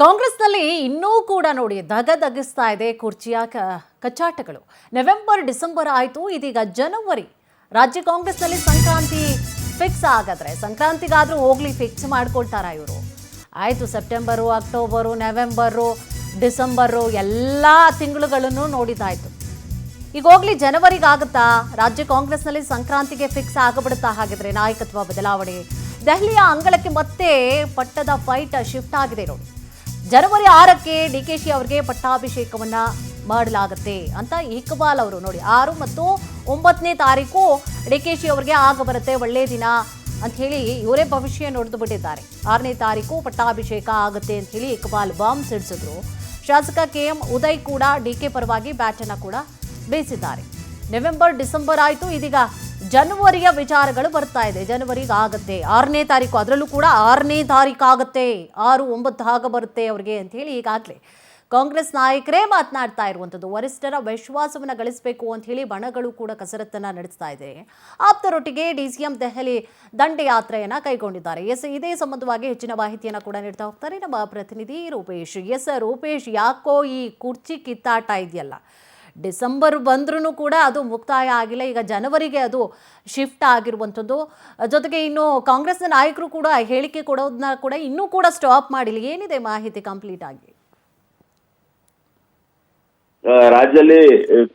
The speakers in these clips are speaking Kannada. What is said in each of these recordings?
ಕಾಂಗ್ರೆಸ್ನಲ್ಲಿ ಇನ್ನೂ ಕೂಡ ನೋಡಿ ದಗದಗಿಸ್ತಾ ಇದೆ ಕುರ್ಚಿಯ ಕಚ್ಚಾಟಗಳು. ನವೆಂಬರ್ ಡಿಸೆಂಬರ್ ಆಯಿತು, ಇದೀಗ ಜನವರಿ. ರಾಜ್ಯ ಕಾಂಗ್ರೆಸ್ನಲ್ಲಿ ಸಂಕ್ರಾಂತಿ ಫಿಕ್ಸ್ ಆಗಿದ್ರೆ ಸಂಕ್ರಾಂತಿಗಾದ್ರೂ ಹೋಗ್ಲಿ ಫಿಕ್ಸ್ ಮಾಡ್ಕೊಳ್ತಾರ ಇವರು. ಆಯಿತು, ಸೆಪ್ಟೆಂಬರು, ಅಕ್ಟೋಬರು, ನವೆಂಬರು, ಡಿಸೆಂಬರು ಎಲ್ಲ ತಿಂಗಳುಗಳನ್ನು ನೋಡಿದಾಯಿತು. ಈಗ ಹೋಗ್ಲಿ ಜನವರಿಗಾಗುತ್ತಾ? ರಾಜ್ಯ ಕಾಂಗ್ರೆಸ್ನಲ್ಲಿ ಸಂಕ್ರಾಂತಿಗೆ ಫಿಕ್ಸ್ ಆಗಿಬಿಡುತ್ತಾ? ಹಾಗಿದ್ರೆ ನಾಯಕತ್ವ ಬದಲಾವಣೆ ದೆಹಲಿಯ ಅಂಗಳಕ್ಕೆ ಮತ್ತೆ ಪಟ್ಟದ ಫೈಟ್ ಶಿಫ್ಟ್ ಆಗಿದೆ ನೋಡಿ. ಜನವರಿ 6ಕ್ಕೆ ಡಿಕೆಶಿ ಅವರಿಗೆ ಪಟ್ಟಾಭಿಷೇಕವನ್ನ ಮಾಡಲಾಗುತ್ತೆ ಅಂತ ಇಕ್ಬಾಲ್ ಅವರು ನೋಡಿ. 6 ಮತ್ತು 9ನೇ ತಾರೀಕು ಡಿಕೆಶಿ ಅವರಿಗೆ ಆಗ ಬರುತ್ತೆ, ಒಳ್ಳೆ ದಿನ ಅಂತ ಹೇಳಿ ಇವರೇ ಭವಿಷ್ಯ ನುಡಿದು ಬಿಟ್ಟಿದ್ದಾರೆ. 6ನೇ ತಾರೀಕು ಪಟ್ಟಾಭಿಷೇಕ ಆಗುತ್ತೆ ಅಂತ ಹೇಳಿ ಇಕ್ಬಾಲ್ ಬಾಂಬ್ ಸಿಡಿಸಿದ್ರು. ಶಾಸಕ KM ಉದಯ್ ಕೂಡ ಡಿಕೆ ಪರವಾಗಿ ಬ್ಯಾಟ್ ಅನ್ನ ಕೂಡ ಬೇಯಿಸಿದ್ದಾರೆ. ನವೆಂಬರ್ ಡಿಸೆಂಬರ್ ಆಯಿತು, ಇದೀಗ ಜನವರಿಯ ವಿಚಾರಗಳು ಬರ್ತಾ ಇದೆ. ಜನವರಿಗೆ ಆಗುತ್ತೆ 6ನೇ ತಾರೀಕು, ಅದರಲ್ಲೂ ಕೂಡ 6ನೇ ತಾರೀಕು ಆಗುತ್ತೆ, 6, 9 ಆಗ ಬರುತ್ತೆ ಅವ್ರಿಗೆ ಅಂತ ಹೇಳಿ ಈಗಾಗಲೇ ಕಾಂಗ್ರೆಸ್ ನಾಯಕರೇ ಮಾತನಾಡ್ತಾ ಇರುವಂಥದ್ದು. ವರಿಷ್ಠರ ವಿಶ್ವಾಸವನ್ನು ಗಳಿಸಬೇಕು ಅಂತ ಹೇಳಿ ಬಣಗಳು ಕೂಡ ಕಸರತ್ತನ್ನು ನಡೆಸ್ತಾ ಇದೆ. ಆಪ್ತರೊಟ್ಟಿಗೆ DCM ದೆಹಲಿ ದಂಡಯಾತ್ರೆಯನ್ನು ಕೈಗೊಂಡಿದ್ದಾರೆ. ಇದೇ ಸಂಬಂಧವಾಗಿ ಹೆಚ್ಚಿನ ಮಾಹಿತಿಯನ್ನು ಕೂಡ ನೀಡ್ತಾ ಹೋಗ್ತಾರೆ ನಮ್ಮ ಪ್ರತಿನಿಧಿ ರೂಪೇಶ್. ರೂಪೇಶ್, ಯಾಕೋ ಈ ಕುರ್ಚಿ ಕಿತ್ತಾಟ ಇದೆಯಲ್ಲ, ಡಿಸೆಂಬರ್ ಬಂದ್ರೂ ಕೂಡ ಅದು ಮುಕ್ತಾಯ ಆಗಿಲ್ಲ, ಈಗ ಜನವರಿಗೆ ಅದು ಶಿಫ್ಟ್ ಆಗಿರುವಂಥದ್ದು. ಜೊತೆಗೆ ಇನ್ನು ಕಾಂಗ್ರೆಸ್ನ ನಾಯಕರು ಕೂಡ ಹೇಳಿಕೆ ಕೊಡೋದನ್ನ ಕೂಡ ಇನ್ನೂ ಕೂಡ ಸ್ಟಾಪ್ ಮಾಡಿಲ್ಲ. ಏನಿದೆ ಮಾಹಿತಿ ಕಂಪ್ಲೀಟ್ ಆಗಿ? ರಾಜ್ಯದಲ್ಲಿ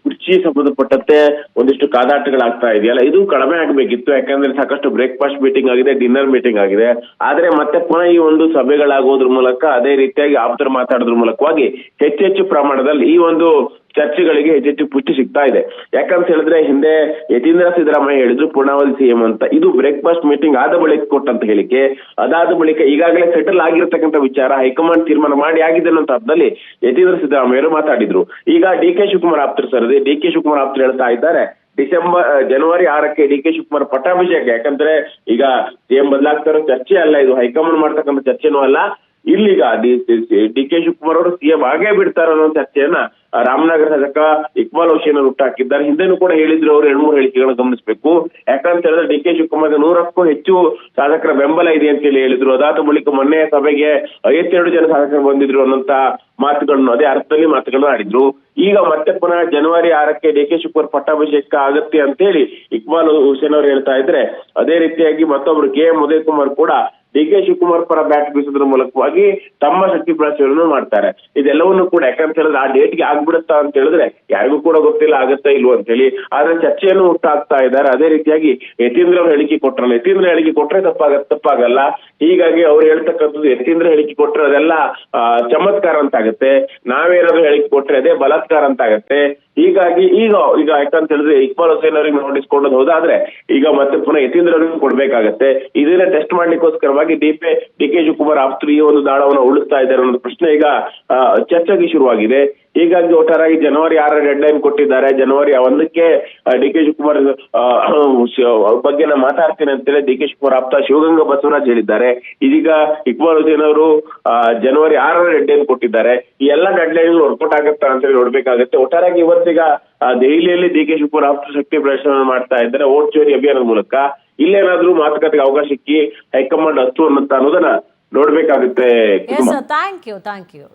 ಕುರ್ಚಿ ಸಂಬಂಧಪಟ್ಟಂತೆ ಒಂದಿಷ್ಟು ಕಾದಾಟಗಳಾಗ್ತಾ ಇದೆಯಲ್ಲ, ಇದು ಕಡಿಮೆ ಆಗಬೇಕಿತ್ತು. ಯಾಕಂದ್ರೆ ಸಾಕಷ್ಟು ಬ್ರೇಕ್ಫಾಸ್ಟ್ ಮೀಟಿಂಗ್ ಆಗಿದೆ, ಡಿನ್ನರ್ ಮೀಟಿಂಗ್ ಆಗಿದೆ. ಆದ್ರೆ ಮತ್ತೆ ಪುನಃ ಈ ಒಂದು ಸಭೆಗಳಾಗೋದ್ರ ಮೂಲಕ, ಅದೇ ರೀತಿಯಾಗಿ ಆಪ್ತರು ಮಾತಾಡೋದ್ರ ಮೂಲಕವಾಗಿ ಹೆಚ್ಚೆಚ್ಚು ಪ್ರಮಾಣದಲ್ಲಿ ಈ ಒಂದು ಚರ್ಚೆಗಳಿಗೆ ಹೆಚ್ಚೆಚ್ಚು ಪುಷ್ಟಿ ಸಿಗ್ತಾ ಇದೆ. ಯಾಕಂತ ಹೇಳಿದ್ರೆ ಹಿಂದೆ ಯತೀಂದ್ರ ಸಿದ್ದರಾಮಯ್ಯ ಹೇಳಿದ್ರು ಪೂರ್ಣಾವಧಿ CM ಅಂತ. ಇದು ಬ್ರೇಕ್ಫಾಸ್ಟ್ ಮೀಟಿಂಗ್ ಆದ ಬಳಿಕ ಕೊಟ್ಟಂತ ಹೇಳಿಕೆ. ಅದಾದ ಬಳಿಕ ಈಗಾಗಲೇ ಸೆಟಲ್ ಆಗಿರ್ತಕ್ಕಂಥ ವಿಚಾರ ಹೈಕಮಾಂಡ್ ತೀರ್ಮಾನ ಮಾಡಿ ಆಗಿದೆ ಅನ್ನೋ ಅರ್ಥದಲ್ಲಿ ಯತೀಂದ್ರ ಸಿದ್ದರಾಮಯ್ಯರು ಮಾತಾಡಿದ್ರು. ಈಗ DK ಶಿವಕುಮಾರ್ ಆಪ್ತರು ಸರದಿ DK ಶಿವಕುಮಾರ್ ಆಪ್ತರು ಹೇಳ್ತಾ ಇದ್ದಾರೆ, ಜನವರಿ 6ಕ್ಕೆ DK ಶಿವಕುಮಾರ್ ಪಟ್ಟಾಭಿಷೇಕ. ಯಾಕಂದ್ರೆ ಈಗ CM ಬದಲಾಗ್ತಾರೋ ಚರ್ಚೆ ಅಲ್ಲ, ಇದು ಹೈಕಮಾಂಡ್ ಮಾಡ್ತಕ್ಕಂಥ ಚರ್ಚೆನೂ ಅಲ್ಲ. ಇಲ್ಲಿಗ DK ಶಿವಕುಮಾರ್ ಅವರು CM ಆಗೇ ಬಿಡ್ತಾರ ಅನ್ನೋ ಚರ್ಚೆಯನ್ನ ರಾಮನಗರ ಶಾಸಕ ಇಕ್ಬಾಲ್ ಹುಸೇನ್ ಅವರು ಹುಟ್ಟಾಕಿದ್ದಾರೆ. ಹಿಂದೆನೂ ಕೂಡ ಹೇಳಿದ್ರು ಅವರು 2-3 ಹೇಳಿಕೆಗಳನ್ನ ಗಮನಿಸಬೇಕು. ಯಾಕಂತ ಹೇಳಿದ್ರೆ DK ಶಿವಕುಮಾರ್ 100ಕ್ಕೂ ಹೆಚ್ಚು ಶಾಸಕರ ಬೆಂಬಲ ಇದೆ ಅಂತ ಹೇಳಿ ಹೇಳಿದ್ರು. ಅದಾದ ಬಳಿಕ ಮೊನ್ನೆ ಸಭೆಗೆ 52 ಜನ ಶಾಸಕರು ಬಂದಿದ್ರು ಅನ್ನೋಂತ ಮಾತುಗಳನ್ನು, ಅದೇ ಅರ್ಥದಲ್ಲಿ ಮಾತುಗಳನ್ನ ಆಡಿದ್ರು. ಈಗ ಮತ್ತೆ ಪುನಃ ಜನವರಿ 6ಕ್ಕೆ DK ಶಿವಕುಮಾರ್ ಪಟ್ಟಾಭಿಷೇಕ ಆಗತ್ತೆ ಅಂತ ಹೇಳಿ ಇಕ್ಬಾಲ್ ಹುಸೇನ್ ಅವರು ಹೇಳ್ತಾ ಇದ್ರೆ, ಅದೇ ರೀತಿಯಾಗಿ ಮತ್ತೊಬ್ರು KM ಉದಯ್ ಕುಮಾರ್ ಕೂಡ DK ಶಿವಕುಮಾರ್ ಪರ ಬ್ಯಾಟ್ ಬೀಸೋದ್ರ ಮೂಲಕವಾಗಿ ತಮ್ಮ ಶಕ್ತಿ ಪ್ರದರ್ಶನವನ್ನು ಮಾಡ್ತಾರೆ. ಇದೆಲ್ಲವನ್ನು ಕೂಡ ಯಾಕಂತ ಹೇಳಿದ್ರೆ ಆ ಡೇಟ್ಗೆ ಆಗ್ಬಿಡುತ್ತಾ ಅಂತ ಹೇಳಿದ್ರೆ ಯಾರಿಗೂ ಕೂಡ ಗೊತ್ತಿಲ್ಲ ಆಗತ್ತಾ ಇಲ್ವೋ ಅಂತ ಹೇಳಿ. ಆದ್ರೆ ಚರ್ಚೆಯನ್ನು ಹುಟ್ಟಾಕ್ತಾ ಇದ್ದಾರೆ. ಅದೇ ರೀತಿಯಾಗಿ ಯತೀಂದ್ರ ಹೇಳಿಕೆ ಕೊಟ್ರಲ್ಲ, ಯತೀಂದ್ರ ಹೇಳಿಕೆ ಕೊಟ್ರೆ ತಪ್ಪಾಗಲ್ಲ. ಹೀಗಾಗಿ ಅವ್ರು ಹೇಳ್ತಕ್ಕಂಥದ್ದು ಯತೀಂದ್ರ ಹೇಳಿಕೆ ಕೊಟ್ರೆ ಅದೆಲ್ಲ ಚಮತ್ಕಾರ ಅಂತ ಆಗುತ್ತೆ, ನಾವೇನಾದ್ರು ಹೇಳಿಕೆ ಕೊಟ್ರೆ ಅದೇ ಬಲಾತ್ಕಾರ ಅಂತ ಆಗತ್ತೆ. ಹೀಗಾಗಿ ಈಗ ಯಾಕಂತ ಹೇಳಿದ್ರೆ ಇಕ್ಬಾಲ್ ಹುಸೇನ್ ಅವ್ರಿಗೆ ನೋಟಿಸ್ಕೊಂಡದ್ ಹೋದಾದ್ರೆ ಈಗ ಮತ್ತೆ ಪುನಃ ಯತೀಂದ್ರ ಅವರಿಗೆ ಕೊಡ್ಬೇಕಾಗತ್ತೆ. ಇದನ್ನ ಟೆಸ್ಟ್ ಮಾಡ್ಲಿಕ್ಕೋಸ್ಕರವಾಗಿ DK ಶಿವಕುಮಾರ್ ಆಪ್ತರು ಈ ಒಂದು ದಾಳವನ್ನು ಉಳಿಸ್ತಾ ಇದ್ದಾರೆ ಅನ್ನೋ ಪ್ರಶ್ನೆ ಈಗ ಚರ್ಚೆಗೆ ಶುರುವಾಗಿದೆ. ಹೀಗಾಗಿ ಒಟ್ಟಾರಾಗಿ ಜನವರಿ 6ರ ಡೆಡ್ ಲೈನ್ ಕೊಟ್ಟಿದ್ದಾರೆ. ಜನವರಿ 1ಕ್ಕೆ DK ಶಿವಕುಮಾರ್ ಬಗ್ಗೆ ನಾನು ಮಾತಾಡ್ತೀನಿ ಅಂತೇಳಿ DK ಶಿವಕುಮಾರ್ ಆಪ್ತ ಶಿವಗಂಗಾ ಬಸವರಾಜ್ ಹೇಳಿದ್ದಾರೆ. ಇದೀಗ ಇಕ್ಬಾಲ್ ಹುಸೇನ್ ಅವರು ಜನವರಿ 6ರ ಡೆಡ್ ಲೈನ್ ಕೊಟ್ಟಿದ್ದಾರೆ. ಈ ಎಲ್ಲ ಡೆಡ್ ಲೈನ್ ವರ್ಕೌಟ್ ಆಗುತ್ತಾ ಅಂತ ಹೇಳಿ ನೋಡ್ಬೇಕಾಗತ್ತೆ. ಒಟ್ಟಾರಾಗಿ ಇವತ್ತೀಗ ದೆಹಲಿಯಲ್ಲಿ DK ಶಿವಕುಮಾರ್ ಆಪ್ತ ಶಕ್ತಿ ಪ್ರದರ್ಶನ ಮಾಡ್ತಾ ಇದ್ದಾರೆ ವೋಟ್ ಚೋರಿ ಅಭಿಯಾನದ ಮೂಲಕ. ಇಲ್ಲೇನಾದ್ರೂ ಮಾತುಕತೆಗೆ ಅವಕಾಶ ಸಿಕ್ಕಿ ಹೈಕಮಾಂಡ್ ಹತ್ತು ಅನ್ನೋದನ್ನ ನೋಡ್ಬೇಕಾಗುತ್ತೆ. Thank you.